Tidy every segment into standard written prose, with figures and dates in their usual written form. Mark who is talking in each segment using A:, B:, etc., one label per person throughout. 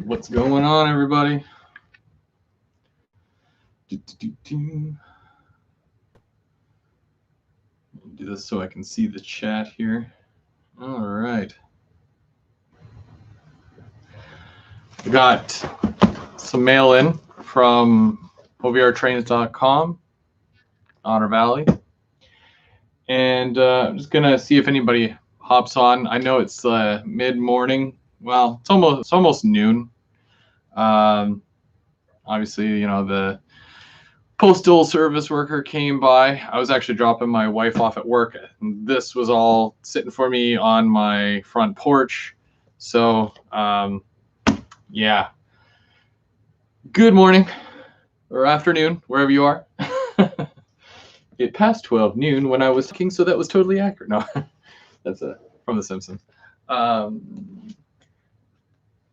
A: What's going on, everybody? Do this so I can see the chat here. All right. We got some mail in from OVRtrains.com, Otter Valley. And I'm just going to see if anybody hops on. I know it's mid-morning. Well, it's almost noon. Obviously, you know, the postal service worker came by. I was actually dropping my wife off at work, and this was all sitting for me on my front porch. So, yeah. Good morning or afternoon, wherever you are. It passed 12 noon when I was talking, so that was totally accurate. No, that's from The Simpsons.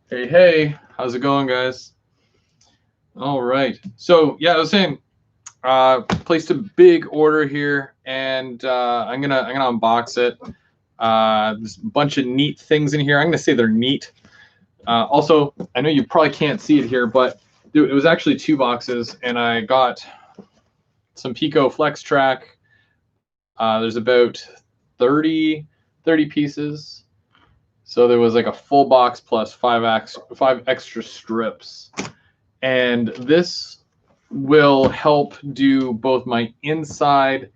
A: Hey, how's it going, guys? All right. So, yeah, I was saying, placed a big order here, and I'm gonna unbox it. There's a bunch of neat things in here. I'm gonna say they're neat. Also, I know you probably can't see it here, but it was actually 2 boxes, and I got some Pico Flex Track. There's about 30 pieces. So there was like a full box plus 5 extra strips. And this will help do both my inside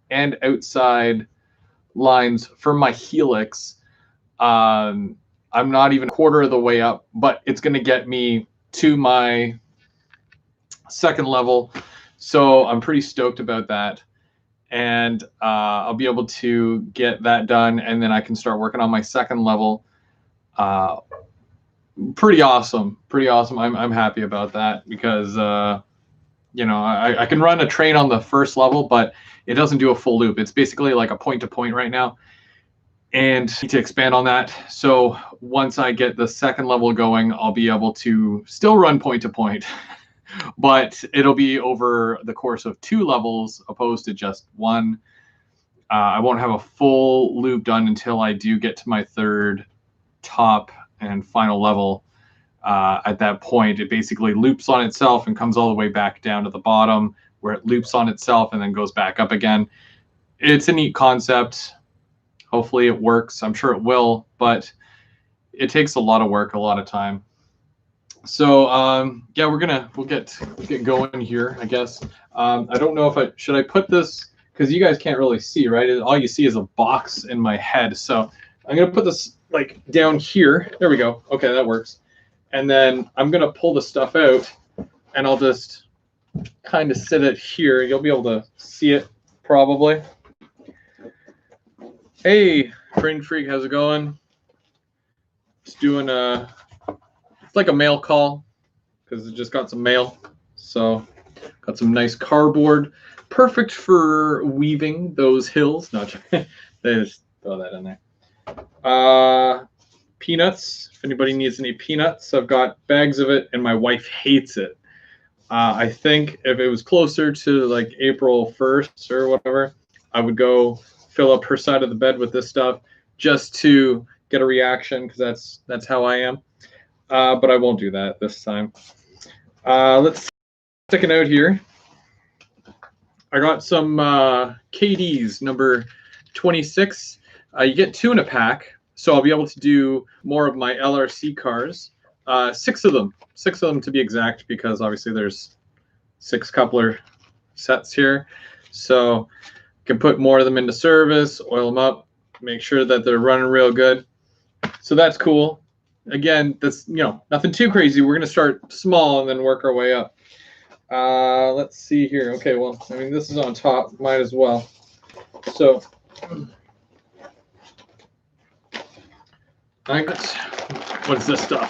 A: and outside lines for my Helix. I'm not even a quarter of the way up, but it's going to get me to my second level. So I'm pretty stoked about that. And I'll be able to get that done, and then I can start working on my second level. Pretty awesome. I'm happy about that because you know, I can run a train on the first level, but it doesn't do a full loop. It's basically like a point-to-point right now, and I need to expand on that. So once I get the second level going, I'll be able to still run point-to-point. But it'll be over the course of 2 levels opposed to just 1. I won't have a full loop done until I do get to my third top and final level. At that point, it basically loops on itself and comes all the way back down to the bottom, where it loops on itself and then goes back up again. It's a neat concept. Hopefully it works. I'm sure it will, but it takes a lot of work, a lot of time. So yeah, we'll get going here, I guess. I don't know if should I put this, because you guys can't really see, right? All you see is a box in my head. So I'm gonna put this like down here. There we go. Okay, that works. And then I'm gonna pull the stuff out, and I'll just kind of sit it here. You'll be able to see it probably. Hey, Train Freak, how's it going? Just doing it's like a mail call because it just got some mail. So got some nice cardboard, perfect for weaving those hills. No, they just throw that in there. Peanuts. If anybody needs any peanuts, I've got bags of it, and my wife hates it. I think if it was closer to like April 1st or whatever, I would go fill up her side of the bed with this stuff just to get a reaction, because that's how I am. But I won't do that this time. Let's stick it out here. I got some KDs, number 26. You get 2 in a pack, so I'll be able to do more of my LRC cars. 6 of them to be exact, because obviously there's 6 coupler sets here. So I can put more of them into service, oil them up, make sure that they're running real good. So that's cool. Again, that's, you know, nothing too crazy. We're going to start small and then work our way up. Let's see here. Okay, well, I mean, this is on top. Might as well. So I got, what is this stuff?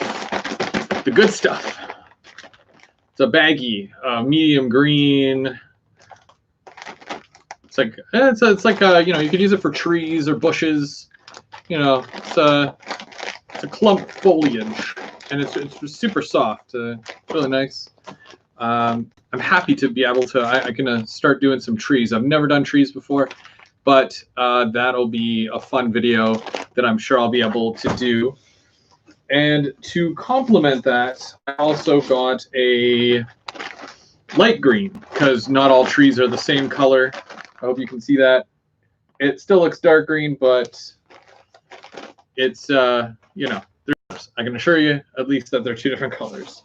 A: The good stuff. It's a baggie, medium green. It's like you know, you could use it for trees or bushes. You know, it's a clump foliage, and it's super soft. Really nice. I'm happy to be able to. I can start doing some trees. I've never done trees before, but that'll be a fun video that I'm sure I'll be able to do. And to complement that, I also got a light green, because not all trees are the same color. I hope you can see that. It still looks dark green, but it's, you know, I can assure you at least that they're two different colors.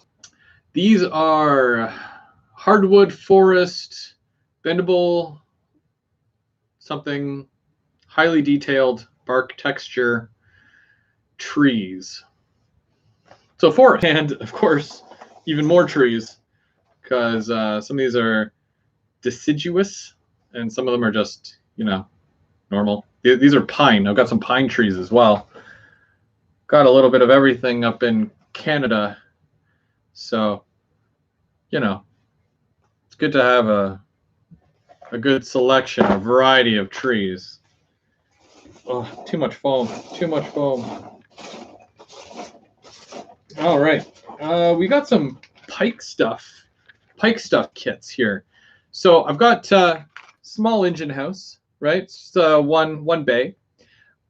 A: These are hardwood forest, bendable, something, highly detailed bark texture trees. So forest, and of course, even more trees, because some of these are deciduous, and some of them are just, you know, normal. These are pine. I've got some pine trees as well. Got a little bit of everything up in Canada, so, you know, it's good to have a good selection, a variety of trees. Oh, too much foam, too much foam. All right, we got some pike stuff kits here. So I've got small engine house, right? It's one bay.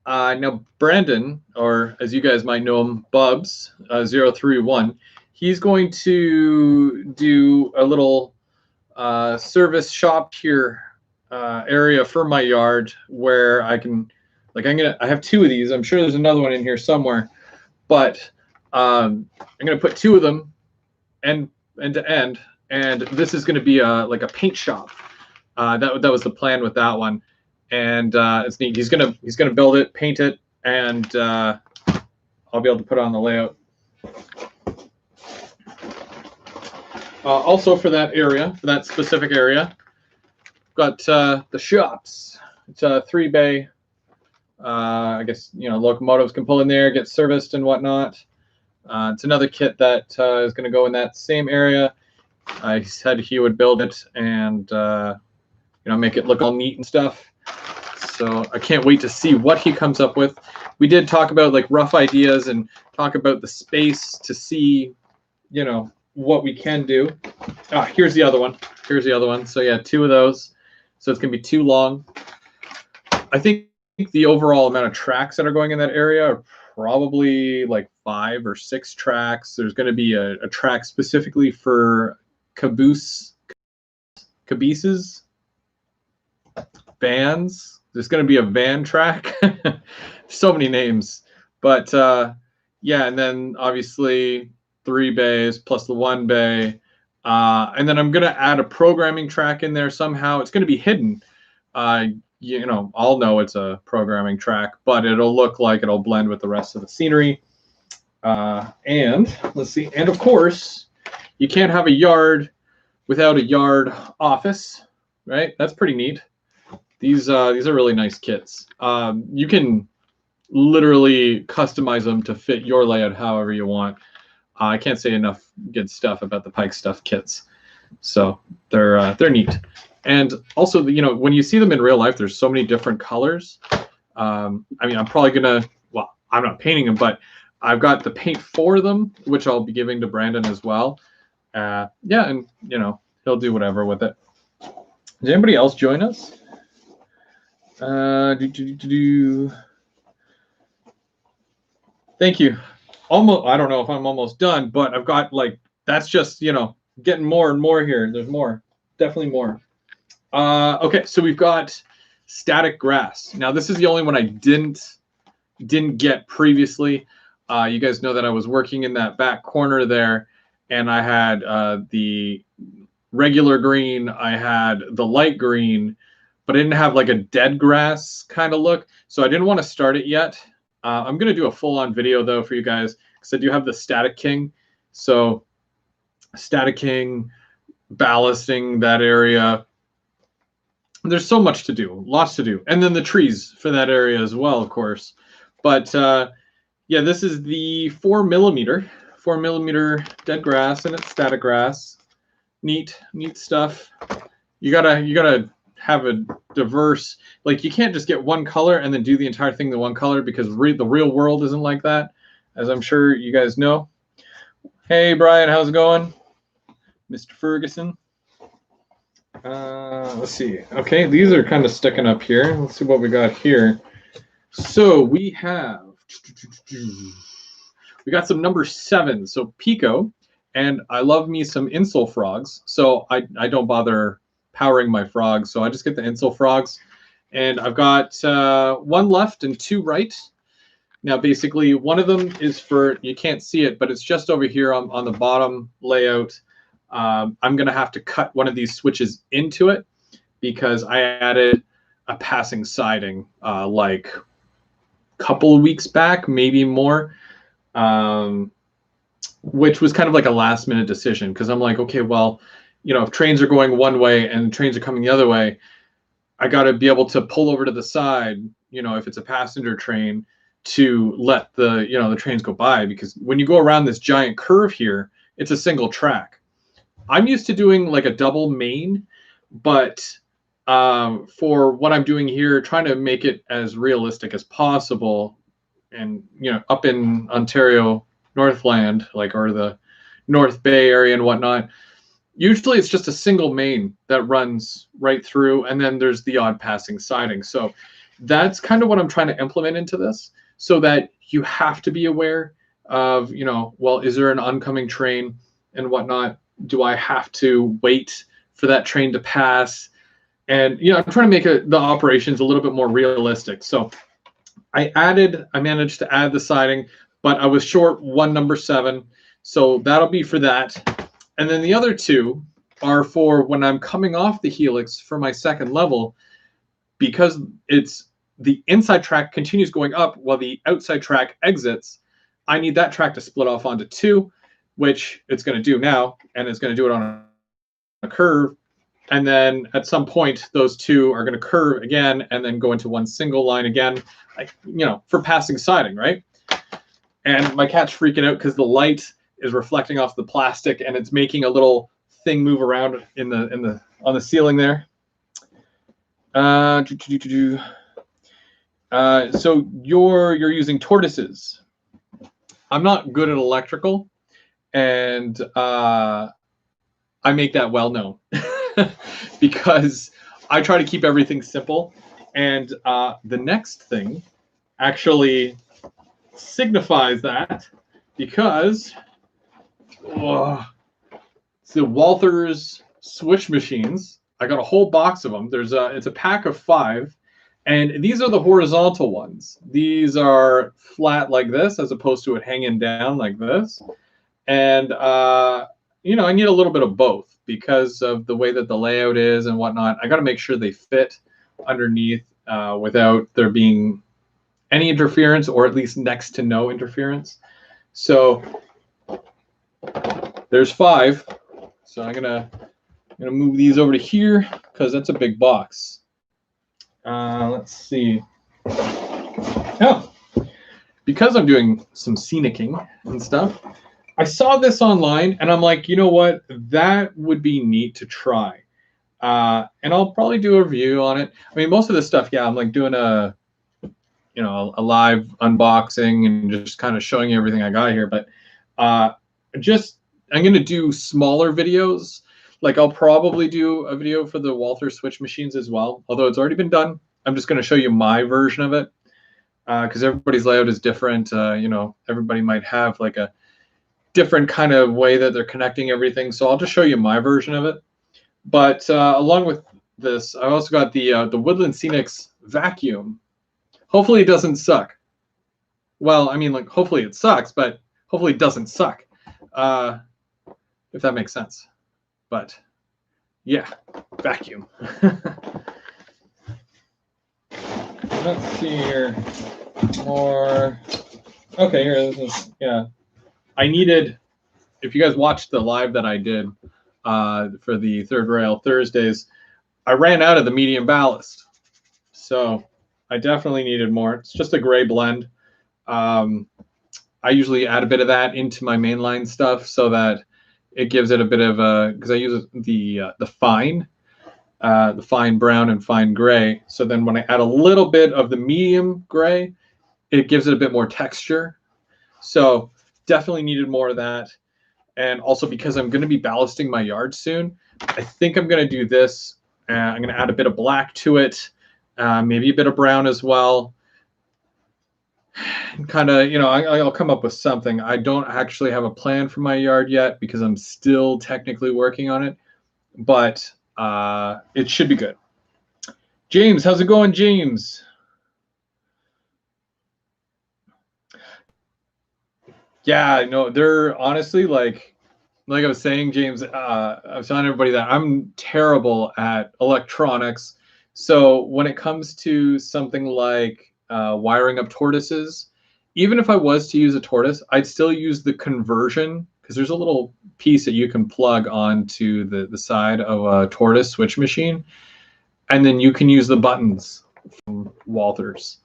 A: Now Brandon, or as you guys might know him, Bubs 031, he's going to do a little service shop here area for my yard where I can, like, I have two of these. I'm sure there's another one in here somewhere, but I'm gonna put two of them end to end, and this is gonna be like a paint shop. That was the plan with that one, and it's neat. He's gonna build it, paint it, and I'll be able to put it on the layout. Also for that area, for that specific area, got the shops. It's a 3-bay. I guess, you know, locomotives can pull in there, get serviced and whatnot. It's another kit that is going to go in that same area. He said he would build it and you know, make it look all neat and stuff. So I can't wait to see what he comes up with. We did talk about like rough ideas and talk about the space to see, you know, what we can do. Here's the other one. Here's the other one. So yeah, two of those. So it's gonna be too long. I think the overall amount of tracks that are going in that area are probably like 5 or 6 tracks. There's going to be a track specifically for cabooses, vans. There's going to be a van track. So many names, but yeah, and then obviously 3 bays plus the 1 bay, and then I'm going to add a programming track in there somehow. It's going to be hidden. You know, I'll know it's a programming track, but it'll look like it'll blend with the rest of the scenery. And let's see, and of course, you can't have a yard without a yard office, right? That's pretty neat. These are really nice kits. You can literally customize them to fit your layout however you want. I can't say enough good stuff about the Pike Stuff kits. So they're neat. And also, you know, when you see them in real life, there's so many different colors. I mean, I'm probably gonna, well, I'm not painting them, but I've got the paint for them, which I'll be giving to Brandon as well. Yeah, and you know, he'll do whatever with it. Did anybody else join us? Thank you. Almost, I don't know if I'm almost done, but I've got, like, that's just, you know, getting more and more here. There's more, definitely more. Okay, so we've got static grass. Now this is the only one I didn't get previously. You guys know that I was working in that back corner there, and I had the regular green, I had the light green, but I didn't have like a dead grass kind of look, so I didn't want to start it yet. I'm gonna do a full-on video though for you guys, because I do have the Static King. So Static King, ballasting that area. There's so much to do, lots to do, and then the trees for that area as well, of course. But yeah, this is the 4mm dead grass, and it's static grass. Neat stuff. You gotta have a diverse, like, you can't just get one color and then do the entire thing the one color, because the real world isn't like that, as I'm sure you guys know. Hey Brian, how's it going? Mr. Ferguson. Let's see. Okay, these are kind of sticking up here. Let's see what we got here. So we've we got some number 7, so Pico, and I love me some insole frogs, so I don't bother powering my frogs, so I just get the insole frogs, and I've got 1 left and 2 right. Now, basically, one of them is for, you can't see it, but it's just over here on the bottom layout. I'm going to have to cut one of these switches into it because I added a passing siding like a couple of weeks back, maybe more, which was kind of like a last minute decision because I'm like, okay, well, you know, if trains are going one way and trains are coming the other way, I got to be able to pull over to the side, you know, if it's a passenger train, to let the, you know, the trains go by, because when you go around this giant curve here, it's a single track. I'm used to doing like a double main, but for what I'm doing here, trying to make it as realistic as possible, and you know, up in Ontario, Northland, like, or the North Bay area and whatnot, usually it's just a single main that runs right through, and then there's the odd passing siding. So that's kind of what I'm trying to implement into this, so that you have to be aware of, you know, well, is there an oncoming train and whatnot? Do I have to wait for that train to pass? And, you know, I'm trying to make the operations a little bit more realistic. So I managed to add the siding, but I was short 1 number 7. So that'll be for that. And then the other 2 are for when I'm coming off the helix for my second level, because it's the inside track continues going up while the outside track exits. I need that track to split off onto 2, which it's going to do now, and it's going to do it on a curve. And then at some point, those 2 are going to curve again and then go into one single line again, like, you know, for passing siding, right? And my cat's freaking out because the light is reflecting off the plastic and it's making a little thing move around on the ceiling there. So you're using tortoises. I'm not good at electrical, and I make that well known because I try to keep everything simple. And the next thing actually signifies that, because it's the Walthers switch machines. I got a whole box of them. It's a pack of 5. And these are the horizontal ones. These are flat like this, as opposed to it hanging down like this. And, you know, I need a little bit of both because of the way that the layout is and whatnot. I got to make sure they fit underneath without there being any interference, or at least next to no interference. So there's 5. So I'm gonna move these over to here because that's a big box. Let's see. Oh, because I'm doing some scenicking and stuff, I saw this online and I'm like, you know what? That would be neat to try. And I'll probably do a review on it. I mean, most of this stuff, yeah, I'm like doing a live unboxing and just kind of showing you everything I got here. But I'm going to do smaller videos. Like, I'll probably do a video for the Walthers switch machines as well, although it's already been done. I'm just going to show you my version of it because everybody's layout is different. You know, everybody might have like a different kind of way that they're connecting everything. So I'll just show you my version of it. But along with this, I also got the Woodland Scenics vacuum. Hopefully it doesn't suck. Well, I mean, like, hopefully it sucks, but hopefully it doesn't suck, if that makes sense. But yeah, vacuum. Let's see here. More. Okay, here, this is, yeah. I needed, if you guys watched the live that I did for the Third Rail Thursdays, I ran out of the medium ballast. So I definitely needed more. It's just a gray blend. I usually add a bit of that into my mainline stuff so that it gives it a bit of a, because I use the fine brown and fine gray. So then when I add a little bit of the medium gray, it gives it a bit more texture. So definitely needed more of that. And also because I'm going to be ballasting my yard soon, I think I'm going to do this. I'm going to add a bit of black to it, maybe a bit of brown as well. kind of, I'll come up with something. I don't actually have a plan for my yard yet because I'm still technically working on it, but it should be good. James, how's it going, James? Yeah, no, they're honestly like I was saying, James, I was telling everybody that I'm terrible at electronics. So when it comes to something like wiring up tortoises, even if I was to use a tortoise, I'd still use the conversion because there's a little piece that you can plug onto the side of a tortoise switch machine, and then you can use the buttons from Walthers,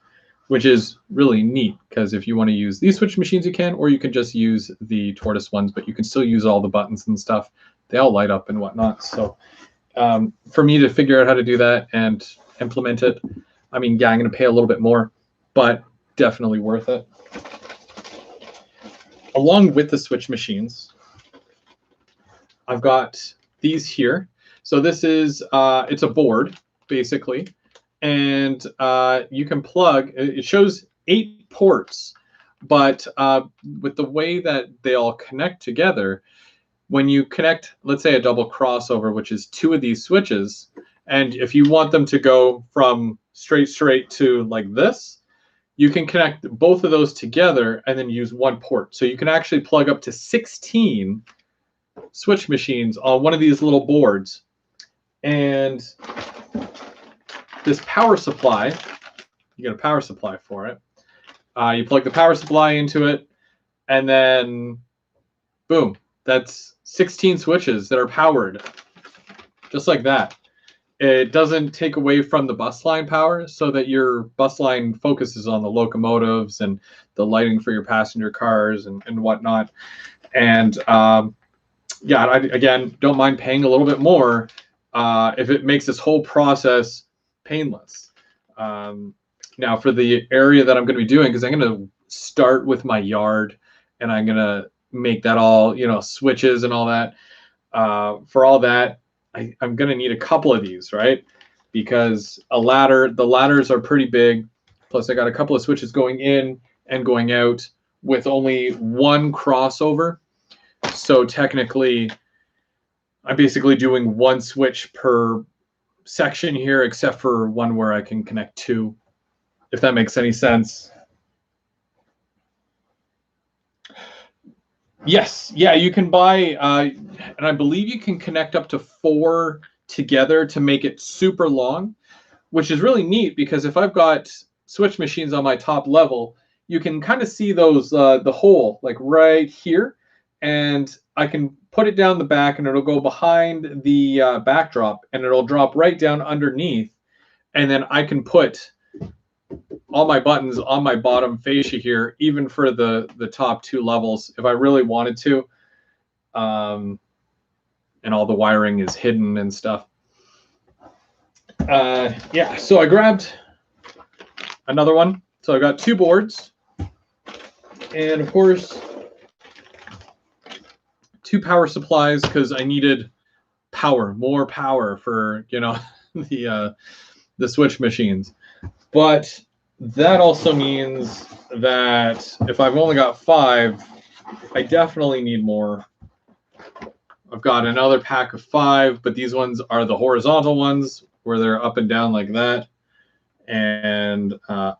A: which is really neat because if you want to use these switch machines, you can, or you can just use the tortoise ones, but you can still use all the buttons and stuff. They all light up and whatnot. So for me to figure out how to do that and implement it, I mean, yeah, I'm going to pay a little bit more, but definitely worth it. Along with the switch machines, I've got these here. So this is, it's a board, basically. And you can plug, it shows 8 ports, but with the way that they all connect together, when you connect, let's say a double crossover, which is 2 of these switches, and if you want them to go from straight to like this, you can connect both of those together and then use 1 port. So you can actually plug up to 16 switch machines on one of these little boards. And this power supply, you get a power supply for it. You plug the power supply into it, and then boom, that's 16 switches that are powered, just like that. It doesn't take away from the bus line power, so that your bus line focuses on the locomotives and the lighting for your passenger cars and whatnot. And yeah, I, again, don't mind paying a little bit more if it makes this whole process painless. Now, for the area that I'm going to be doing, because I'm going to start with my yard, and I'm going to make that all, switches and all that. For all that, I'm going to need a couple of these, right? Because the ladders are pretty big. Plus, I got a couple of switches going in and going out with only 1 crossover. So technically, I'm basically doing 1 switch per section here, except for one where I can connect 2, if that makes any sense. Yes, yeah, you can buy, and I believe you can connect up to 4 together to make it super long, which is really neat because if I've got switch machines on my top level, you can kind of see those, the hole like right here, and I can put it down the back and it'll go behind the backdrop and it'll drop right down underneath, and then I can put all my buttons on my bottom fascia here, even for the top 2 levels, if I really wanted to. And all the wiring is hidden and stuff. Yeah, so I grabbed another one. So I got 2 boards, and of course 2 power supplies because I needed more power for the switch machines. But that also means that if I've only got 5, I definitely need more. I've got another pack of 5, but these ones are the horizontal ones where they're up and down like that. And I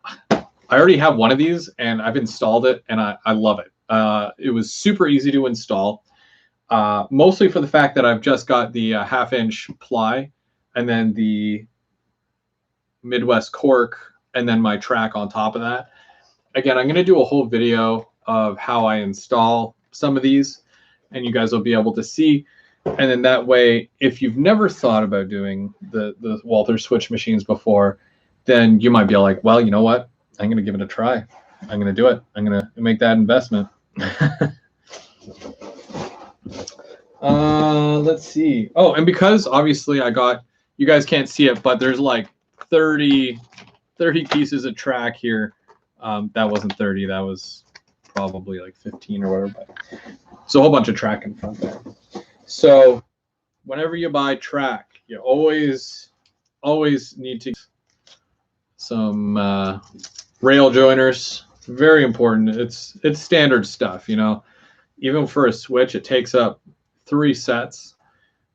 A: already have one of these, and I've installed it, and I love it. It was super easy to install, mostly for the fact that I've just got the 1/2-inch ply and then the Midwest cork and then my track on top of that. Again, I'm going to do a whole video of how I install some of these, and you guys will be able to see. And then that way, if you've never thought about doing the Walthers switch machines before, then you might be like, well, you know what? I'm going to give it a try. I'm going to do it. I'm going to make that investment. Let's see. Oh, and because obviously you guys can't see it, but there's like 30 pieces of track here. That wasn't 30. That was probably like 15 or whatever. But it's a whole bunch of track in front there. So whenever you buy track, you always need to some rail joiners. Very important. It's standard stuff, you know. Even for a switch, it takes up 3 sets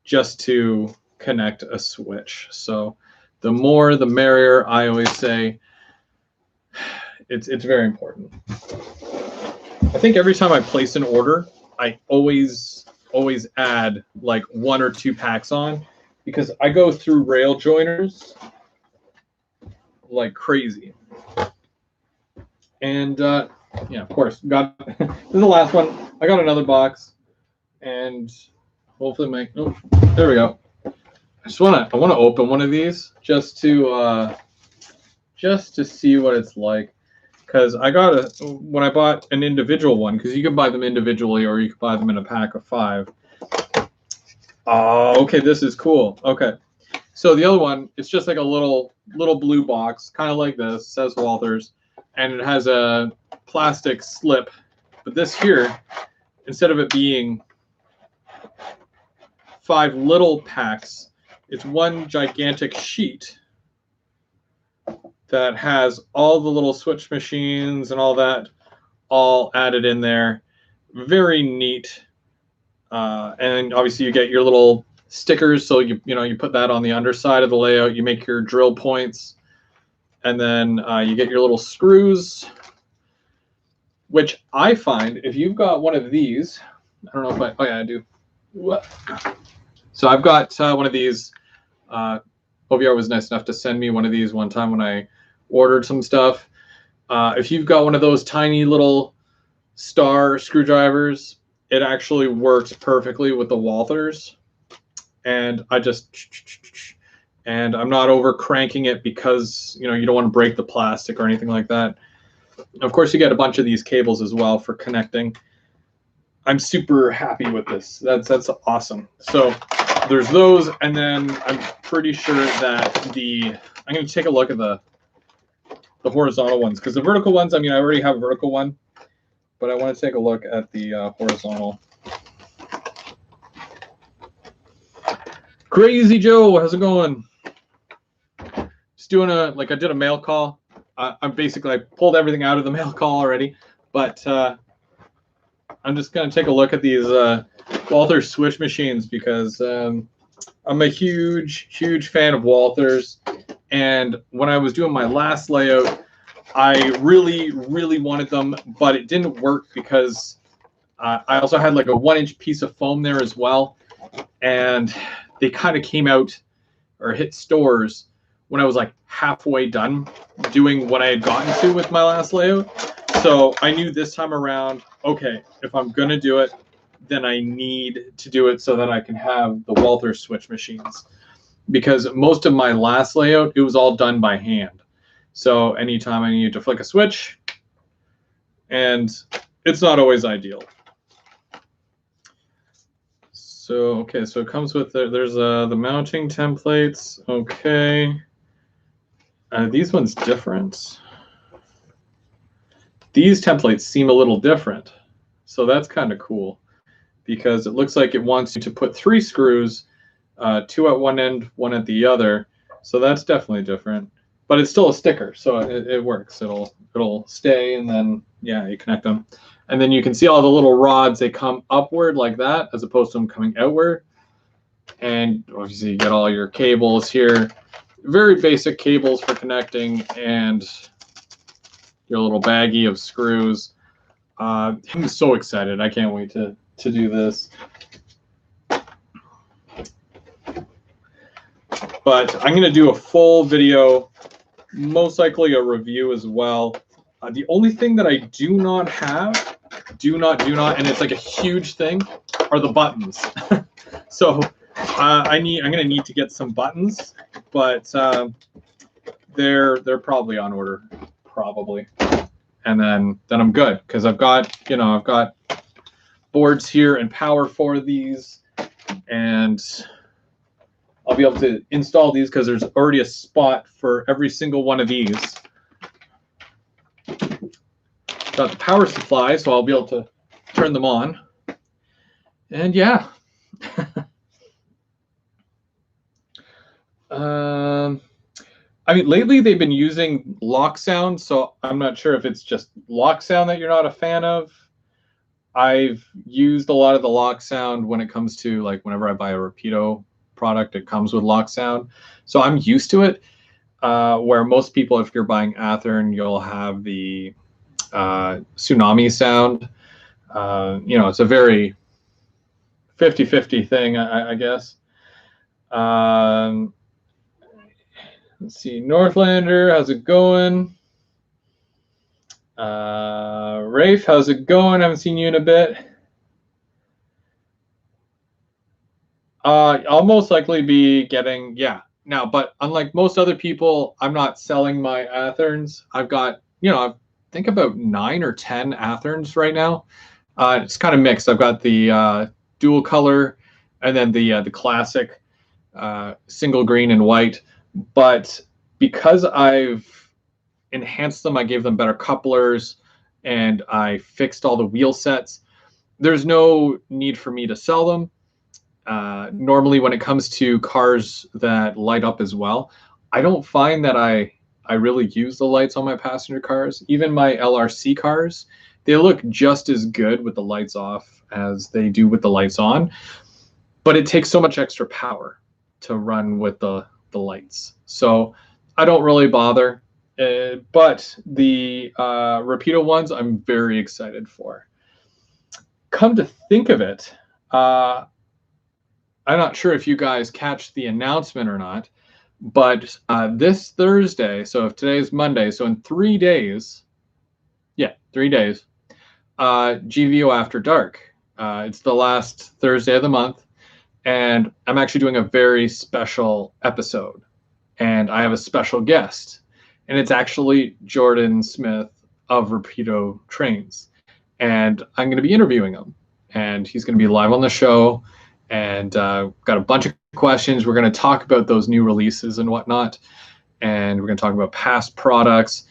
A: just to connect a switch. So the more the merrier, I always say. It's very important. I think every time I place an order, I always add like 1 or 2 packs on, because I go through rail joiners like crazy. And yeah, of course, got this is the last one. I got another box, and hopefully there we go. I want to open one of these just to see what it's like, because when I bought an individual one, because you can buy them individually or you can buy them in a pack of 5. Oh, okay, this is cool. Okay, so the other one, it's just like a little blue box, kind of like this, says Walthers, and it has a plastic slip. But this here, instead of it being 5 little packs, it's one gigantic sheet that has all the little switch machines and all that all added in there. Very neat. And obviously you get your little stickers, so you put that on the underside of the layout. You make your drill points, and then you get your little screws, which I find if you've got one of these, I don't know if oh yeah, I do. So I've got one of these. OVR was nice enough to send me one of these one time when I ordered some stuff. If you've got one of those tiny little star screwdrivers, it actually works perfectly with the Walthers. And I'm not over cranking it, because you don't want to break the plastic or anything like that. Of course, you get a bunch of these cables as well for connecting. I'm super happy with this. That's awesome. So there's those, and then I'm pretty sure that I'm going to take a look at the horizontal ones, because the vertical ones, I mean, I already have a vertical one, but I want to take a look at the horizontal. Crazy Joe, how's it going? Just doing I did a mail call. I pulled everything out of the mail call already, but I'm just going to take a look at these Walthers switch machines, because I'm a huge fan of Walthers. And when I was doing my last layout, I really wanted them, but it didn't work because I also had like a 1-inch piece of foam there as well. And they kind of came out or hit stores when I was like halfway done doing what I had gotten to with my last layout. So I knew this time around, okay, if I'm going to do it, then I need to do it so that I can have the Walthers switch machines. Because most of my last layout, it was all done by hand. So anytime I needed to flick a switch, and it's not always ideal. So, okay, so it comes with, there's the mounting templates. Okay. These ones different. These templates seem a little different. So that's kind of cool, because it looks like it wants you to put 3 screws, 2 at one end, 1 at the other. So that's definitely different, but it's still a sticker, so it works. It'll stay, and then yeah, you connect them, and then you can see all the little rods. They come upward like that, as opposed to them coming outward. And obviously you get all your cables here, very basic cables for connecting, and your little baggie of screws. I'm so excited. I can't wait to do this. But I'm going to do a full video, most likely a review as well. The only thing that I do not have, and it's like a huge thing, are the buttons. So I'm going to need to get some buttons, but they're probably on order, probably. And then I'm good, because I've got boards here and power for these, and I'll be able to install these because there's already a spot for every single one of these. Got the power supply, so I'll be able to turn them on. And yeah. I mean, lately they've been using lock sound, so I'm not sure if it's just lock sound that you're not a fan of. I've used a lot of the lock sound when it comes to like whenever I buy a Rapido product, it comes with lock sound, so I'm used to it. Where most people, if you're buying Athearn, you'll have the tsunami sound. It's a very 50-50 thing, I guess. Um, let's see, Northlander, how's it going? Rafe, how's it going? I haven't seen you in a bit. I'll most likely be getting, yeah. Now, but unlike most other people, I'm not selling my Athearns. I've got, I think about 9 or 10 Athearns right now. It's kind of mixed. I've got the dual color and then the classic single green and white. But because I've enhanced them, I gave them better couplers, and I fixed all the wheel sets, there's no need for me to sell them. Normally, when it comes to cars that light up as well, I don't find that I really use the lights on my passenger cars. Even my LRC cars, they look just as good with the lights off as they do with the lights on, but it takes so much extra power to run with the lights. So I don't really bother. But the Rapido ones, I'm very excited for. Come to think of it, I'm not sure if you guys catch the announcement or not, but this Thursday, so if today's Monday, so in 3 days, 3 days, GVO After Dark. It's the last Thursday of the month, and I'm actually doing a very special episode, and I have a special guest, and it's actually Jordan Smith of Rapido Trains, and I'm going to be interviewing him, and he's going to be live on the show, and got a bunch of questions. We're going to talk about those new releases and whatnot, and we're going to talk about past products,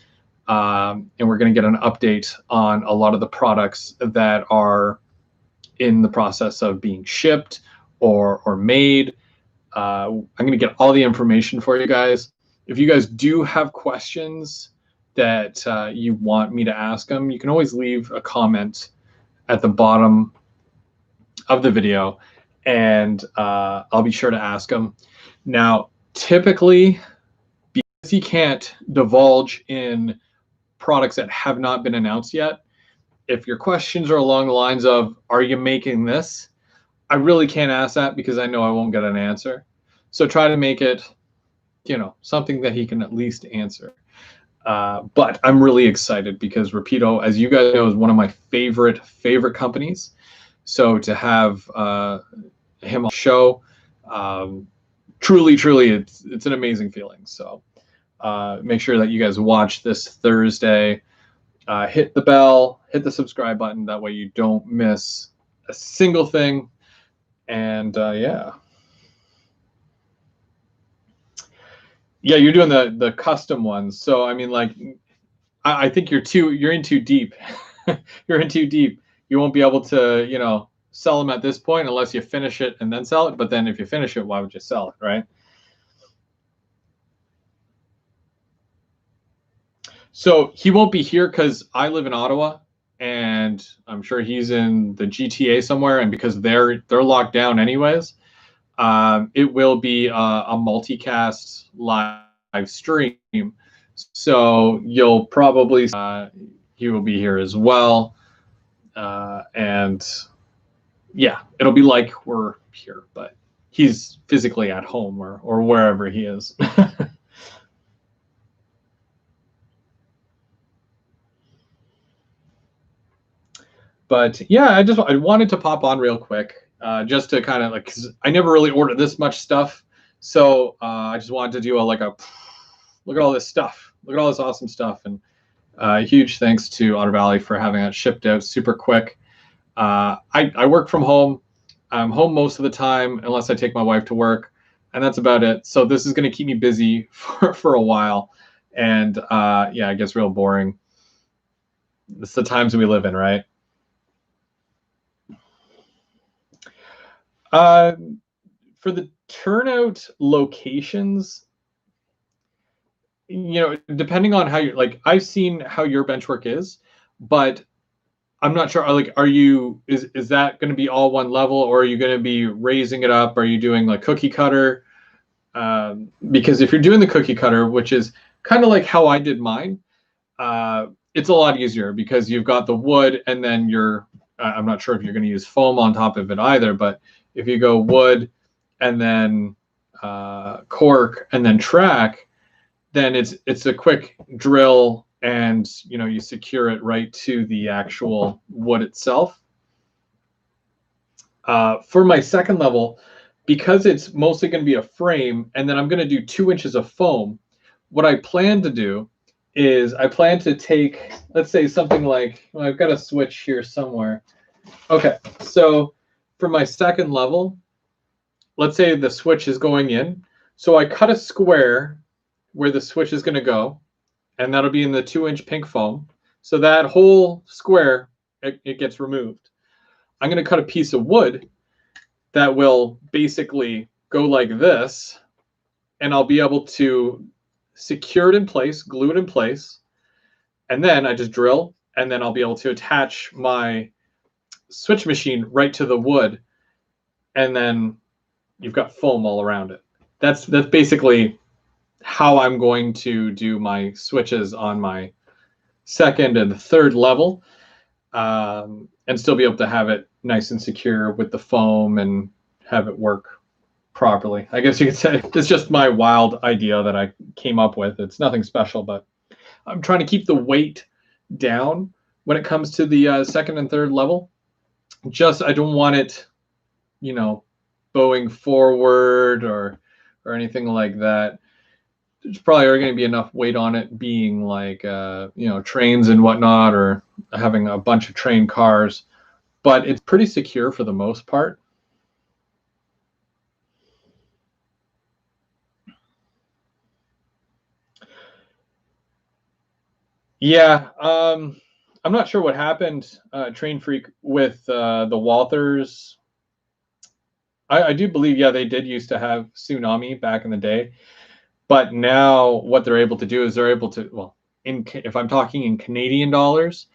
A: and we're going to get an update on a lot of the products that are in the process of being shipped or made. I'm going to get all the information for you guys. If you guys do have questions that you want me to ask them, you can always leave a comment at the bottom of the video, and I'll be sure to ask them. Now, typically, because you can't divulge in products that have not been announced yet, if your questions are along the lines of, are you making this? I really can't ask that because I know I won't get an answer. So try to make it, something that he can at least answer. But I'm really excited because Rapido, as you guys know, is one of my favorite companies. So to have him on the show, truly, it's an amazing feeling. So make sure that you guys watch this Thursday. Hit the bell, hit the subscribe button. That way you don't miss a single thing. And yeah, you're doing the custom ones. So I mean, like, I think you're in too deep. You're in too deep. You won't be able to, sell them at this point unless you finish it and then sell it. But then if you finish it, why would you sell it, right? So he won't be here because I live in Ottawa, and I'm sure he's in the GTA somewhere. And because they're locked down anyways, it will be a multicast live stream. So you'll probably he will be here as well, and yeah, it'll be like we're here, but he's physically at home or wherever he is. But yeah, I wanted to pop on real quick, just to kind of like, cause I never really ordered this much stuff, so I just wanted to do a look at all this stuff, look at all this awesome stuff, and huge thanks to Otter Valley for having it shipped out super quick. I work from home. I'm home most of the time unless I take my wife to work, and that's about it. So this is going to keep me busy for a while, and yeah, it gets real boring. It's the times we live in, right? For the turnout locations, depending on how you're like, I've seen how your bench work is, but I'm not sure. Like, is that going to be all one level, or are you going to be raising it up? Are you doing like cookie cutter? Because if you're doing the cookie cutter, which is kind of like how I did mine, it's a lot easier because you've got the wood, and then I'm not sure if you're going to use foam on top of it either, but if you go wood and then cork and then track, then it's a quick drill, and you secure it right to the actual wood itself. For my second level, because it's mostly going to be a frame, and then I'm going to do 2 inches of foam, what I plan to do is I plan to take, let's say something like, well, I've got a switch here somewhere. Okay, so for my second level, let's say the switch is going in. So I cut a square where the switch is going to go, and that'll be in the 2-inch pink foam. So that whole square, it gets removed. I'm going to cut a piece of wood that will basically go like this, and I'll be able to secure it in place, glue it in place, and then I just drill, and then I'll be able to attach my switch machine right to the wood, and then you've got foam all around it. That's basically how I'm going to do my switches on my second and third level, and still be able to have it nice and secure with the foam and have it work properly. I guess you could say it's just my wild idea that I came up with. It's nothing special, but I'm trying to keep the weight down when it comes to the second and third level. I don't want it, bowing forward or anything like that. There's probably are going to be enough weight on it being like, trains and whatnot, or having a bunch of train cars, but it's pretty secure for the most part. Yeah, I'm not sure what happened, Train Freak, with the Walthers. I do believe, yeah, they did used to have Tsunami back in the day. But now what they're able to do is they're able to, well, if I'm talking in Canadian dollars,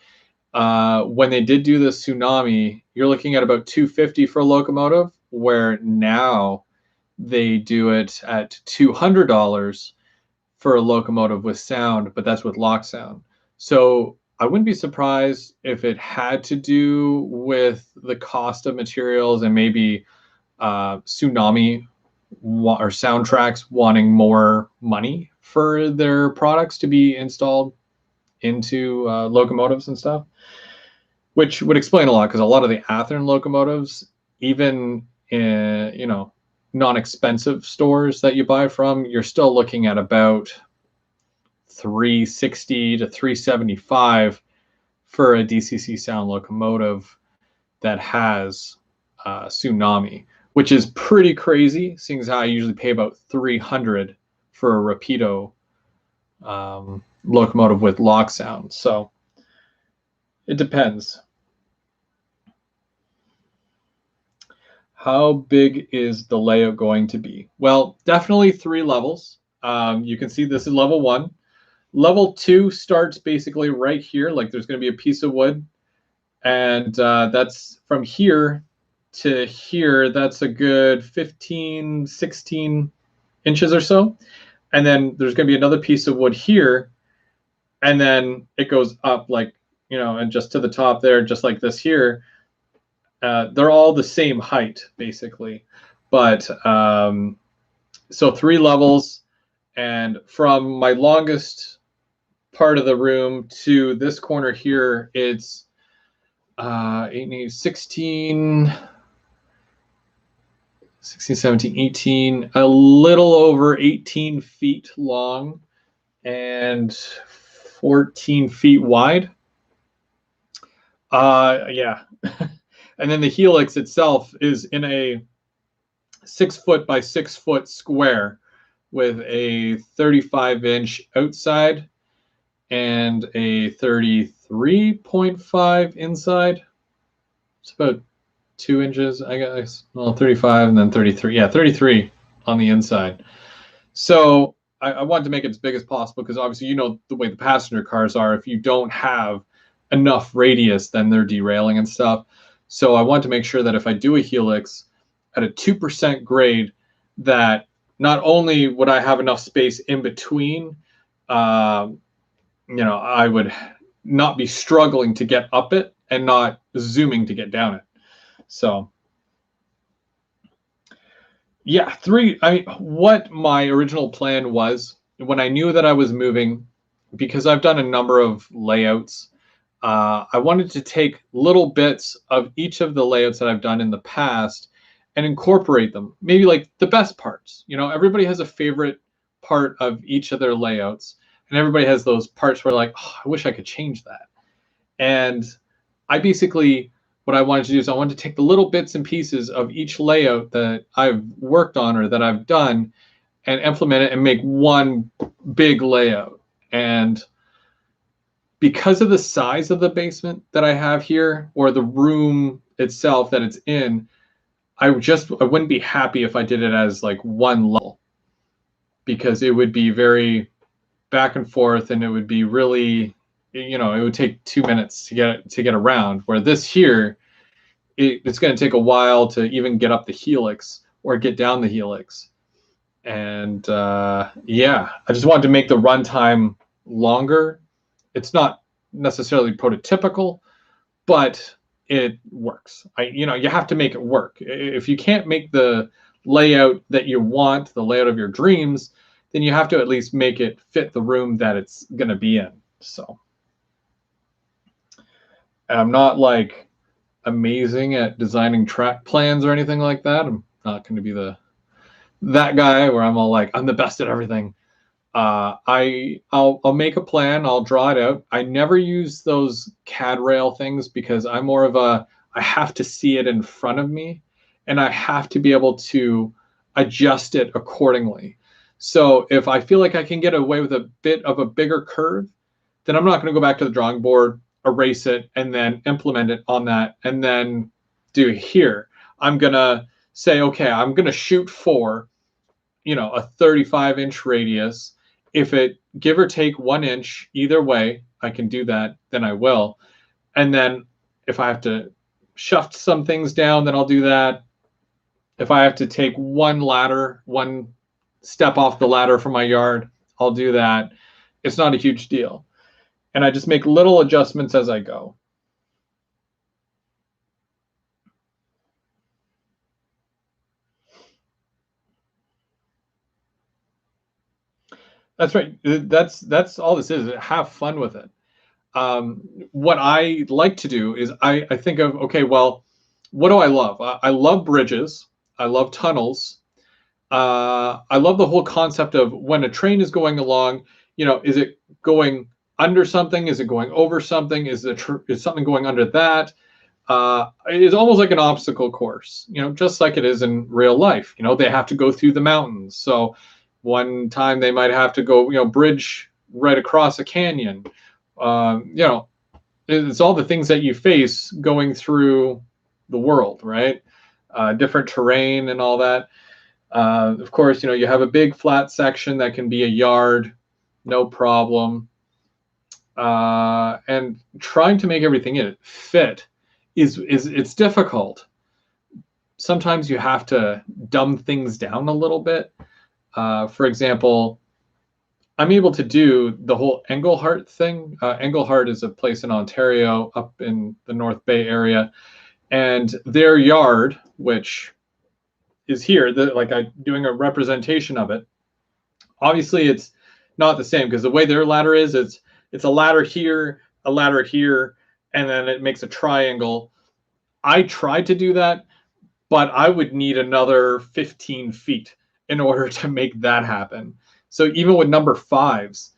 A: when they did do the Tsunami, you're looking at about $250 for a locomotive, where now they do it at $200 for a locomotive with sound, but that's with lock sound. So I wouldn't be surprised if it had to do with the cost of materials and maybe Tsunami or Soundtracks wanting more money for their products to be installed into locomotives and stuff, which would explain a lot, because a lot of the Athearn locomotives, even in non-expensive stores that you buy from, you're still looking at about $360 to $375 for a DCC sound locomotive that has Tsunami, which is pretty crazy, seeing as how I usually pay about $300 for a Rapido locomotive with lock sound. So it depends. How big is the layout going to be? Well, definitely 3 levels. You can see this is level 1. Level 2 starts basically right here. Like, there's going to be a piece of wood, and that's from here to here. That's a good 15, 16 inches or so. And then there's going to be another piece of wood here, and then it goes up, like, and just to the top there, just like this here. They're all the same height, basically. But so 3 levels, and from my longest part of the room to this corner here, it's 16, 17, 18, a little over 18 feet long and 14 feet wide. Yeah. And then the helix itself is in a 6 foot by 6 foot square with a 35-inch outside and a 33.5 inside. It's about 2 inches, I guess. Well, 35 and then 33. Yeah, 33 on the inside. So I wanted to make it as big as possible because obviously, you know, the way the passenger cars are, if you don't have enough radius, then they're derailing and stuff. So I want to make sure that if I do a helix at a 2% grade, that not only would I have enough space in between, you know, I would not be struggling to get up it and not zooming to get down it. So yeah, what my original plan was when I knew that I was moving, because I've done a number of layouts, I wanted to take little bits of each of the layouts that I've done in the past and incorporate them. Maybe like the best parts. You know, everybody has a favorite part of each of their layouts, and everybody has those parts where like, oh, I wish I could change that. And I basically, what I wanted to do is I wanted to take the little bits and pieces of each layout that I've worked on or that I've done and implement it and make one big layout. And because of the size of the basement that I have here, or the room itself that it's in, I wouldn't be happy if I did it as like one level, because it would be very back and forth, and it would be really, you know, it would take 2 minutes to get around. Where this here, it's going to take a while to even get up the helix or get down the helix. And yeah, I just wanted to make the runtime longer. It's not necessarily prototypical, but it works. You know, you have to make it work. If you can't make the layout that you want, the layout of your dreams, then you have to at least make it fit the room that it's going to be in. So I'm not like amazing at designing track plans or anything like that. I'm not going to be that guy where I'm all like, I'm the best at everything. I'll make a plan. I'll draw it out. I never use those CAD rail things because I'm more of I have to see it in front of me, and I have to be able to adjust it accordingly. So if I feel like I can get away with a bit of a bigger curve, then I'm not going to go back to the drawing board, erase it, and then implement it on that, and then do here. I'm going to say, okay, I'm going to shoot for, you know, a 35-inch radius. If it give or take 1 inch either way, I can do that, then I will. And then if I have to shift some things down, then I'll do that. If I have to take one step off the ladder from my yard, I'll do that. It's not a huge deal. And I just make little adjustments as I go. That's right. That's all this is. Have fun with it. What I like to do is I think of, okay, well, what do I love? I love bridges. I love tunnels. I love the whole concept of when a train is going along, you know, is it going under something? Is it going over something? Is something going under that? It's almost like an obstacle course, you know, just like it is in real life. You know, they have to go through the mountains. So one time they might have to go, you know, bridge right across a canyon. You know, it's all the things that you face going through the world, right? Different terrain and all that. Of course, you know, you have a big flat section that can be a yard, no problem. And trying to make everything in it fit it's difficult. Sometimes you have to dumb things down a little bit. For example, I'm able to do the whole Englehart thing. Englehart is a place in Ontario up in the North Bay area, and their yard, which is here, I'm doing a representation of it. Obviously, it's not the same because the way their ladder is, it's a ladder here, and then it makes a triangle. I tried to do that, but I would need another 15 feet in order to make that happen. So even with number 5s,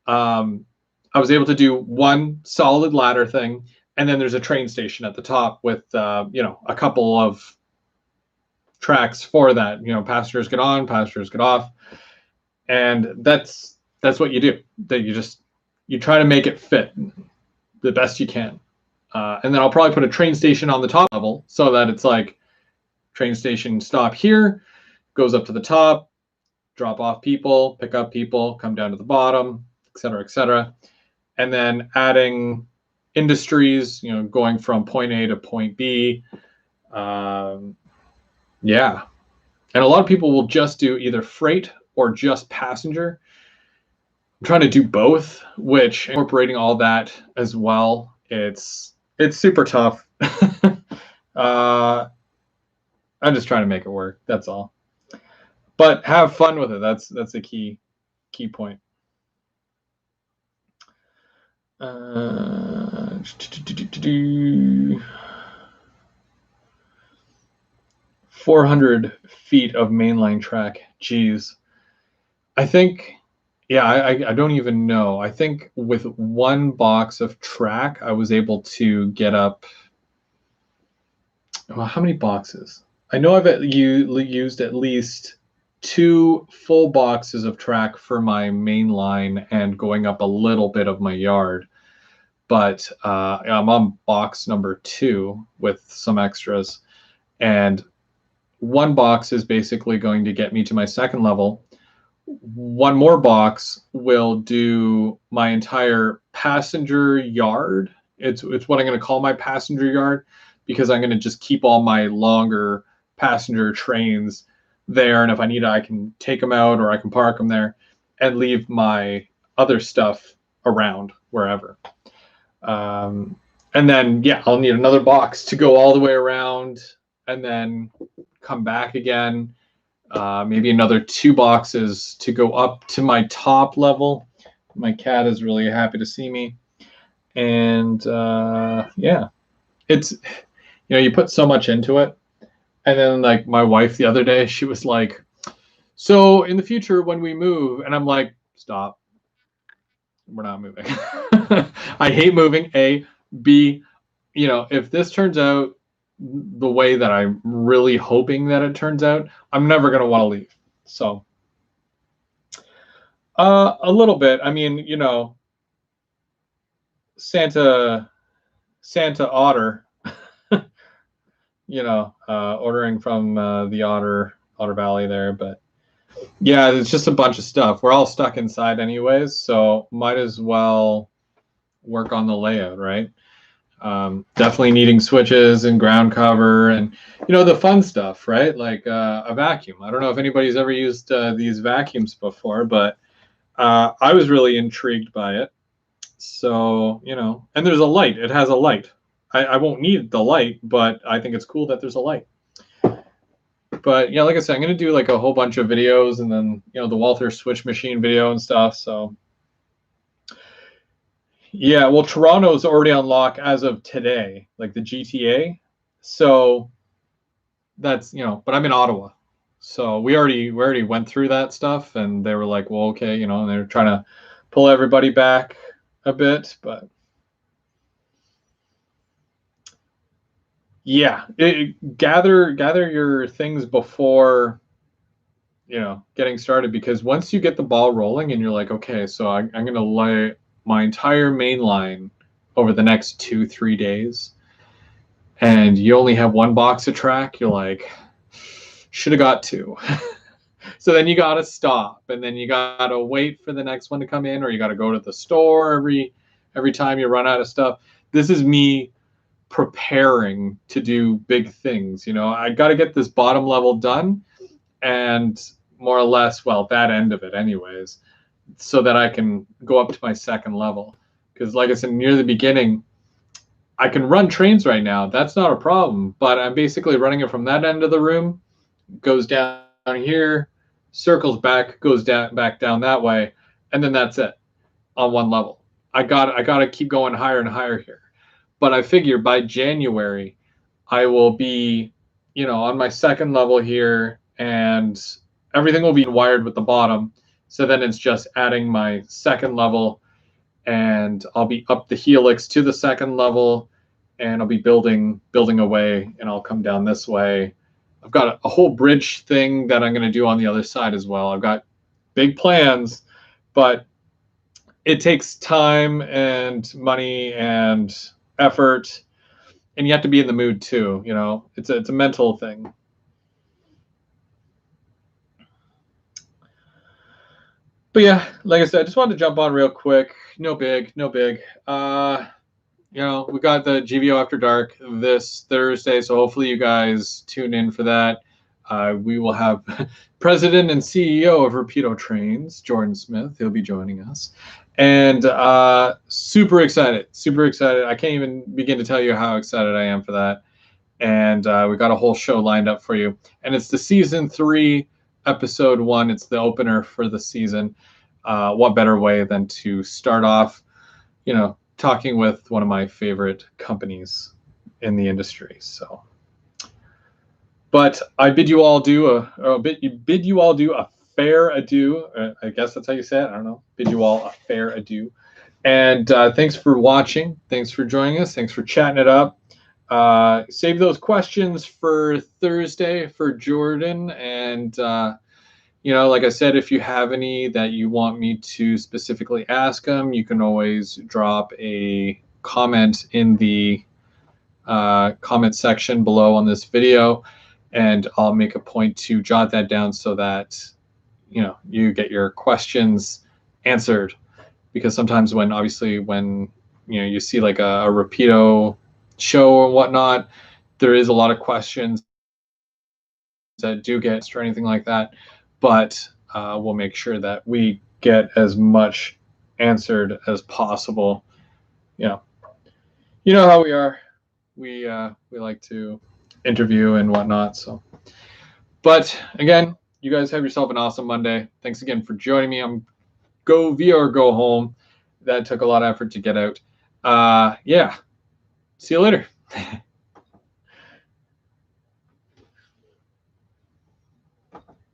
A: I was able to do one solid ladder thing, and then there's a train station at the top with you know, a couple of tracks for that. You know, passengers get on, passengers get off, and that's what you do. That you try to make it fit the best you can. And then I'll probably put a train station on the top level so that it's like train station stop here, goes up to the top, drop off people, pick up people, come down to the bottom, et cetera, et cetera. And then adding industries, going from point A to point B. Yeah. And a lot of people will just do either freight or just passenger. I'm trying to do both, which incorporating all that as well, it's super tough. I'm just trying to make it work. That's all. But have fun with it. That's a key point. 400 feet of mainline track. Geez. I think, yeah, I don't even know. I think with one box of track, I was able to get up. Well, how many boxes? I know I've used at least 2 full boxes of track for my main line and going up a little bit of my yard. But I'm on box number 2 with some extras. And one box is basically going to get me to my second level. One more box will do my entire passenger yard. It's what I'm going to call my passenger yard, because I'm going to just keep all my longer passenger trains there. And if I need it, I can take them out or I can park them there and leave my other stuff around wherever. And then, yeah, I'll need another box to go all the way around and then come back again. Maybe another 2 boxes to go up to my top level. My cat is really happy to see me. And yeah, it's, you put so much into it. And then like my wife the other day, she was like, so in the future when we move, and I'm like, stop. We're not moving. I hate moving, A. B, if this turns out the way that I'm really hoping that it turns out, I'm never going to want to leave. So a little bit. I mean, Santa Otter, ordering from the Otter Valley there. But yeah, it's just a bunch of stuff. We're all stuck inside anyways, so might as well work on the layout, right? Definitely needing switches and ground cover and the fun stuff, right? Like a vacuum. I don't know if anybody's ever used these vacuums before, but I was really intrigued by it. So and there's a light. It has a light. I won't need the light, but I think it's cool that there's a light. But yeah, like I said, I'm gonna do like a whole bunch of videos, and then the Walthers switch machine video and stuff. So yeah, well, Toronto's already on lock as of today, like the GTA. So that's but I'm in Ottawa, so we already went through that stuff, and they were like, well, okay, and they're trying to pull everybody back a bit, but yeah, gather your things before getting started, because once you get the ball rolling and you're like, okay, so I'm going to lay my entire main line over the next 2-3 days, and you only have 1 box of track, you're like, should have got 2. So then you got to stop, and then you got to wait for the next one to come in, or you got to go to the store every time you run out of stuff. This is me preparing to do big things. I got to get this bottom level done, and more or less, well, that end of it anyways, so that I can go up to my second level. Because like I said, near the beginning, I can run trains right now. That's not a problem. But I'm basically running it from that end of the room, goes down here, circles back, goes back down that way, and then that's it on one level. I got to keep going higher and higher here. But I figure by January, I will be, on my second level here, and everything will be wired with the bottom. So then it's just adding my second level, and I'll be up the helix to the second level, and I'll be building away, and I'll come down this way. I've got a whole bridge thing that I'm going to do on the other side as well. I've got big plans, but it takes time and money and effort, and you have to be in the mood too. It's a mental thing. But yeah, like I said, I just wanted to jump on real quick. No big. We got the GVO After Dark this Thursday, so hopefully you guys tune in for that. We will have President and CEO of Rapido Trains, Jordan Smith. He'll be joining us. And super excited. I can't even begin to tell you how excited I am for that. And we got a whole show lined up for you. And it's the season 3, episode 1. It's the opener for the season. What better way than to start off, talking with one of my favorite companies in the industry. So, but I bid you all a fair adieu. I guess that's how you say it. I don't know. Bid you all a fair adieu. And thanks for watching. Thanks for joining us. Thanks for chatting it up. Save those questions for Thursday for Jordan. And, like I said, if you have any that you want me to specifically ask him, you can always drop a comment in the comment section below on this video, and I'll make a point to jot that down so that, you get your questions answered. Because sometimes when you see like a Rapido show or whatnot, there is a lot of questions that do get or anything like that, but we'll make sure that we get as much answered as possible. You know how we are. We like to interview and whatnot. So, but again, you guys have yourself an awesome Monday. Thanks again for joining me. I'm go via or go home. That took a lot of effort to get out. Yeah. See you later.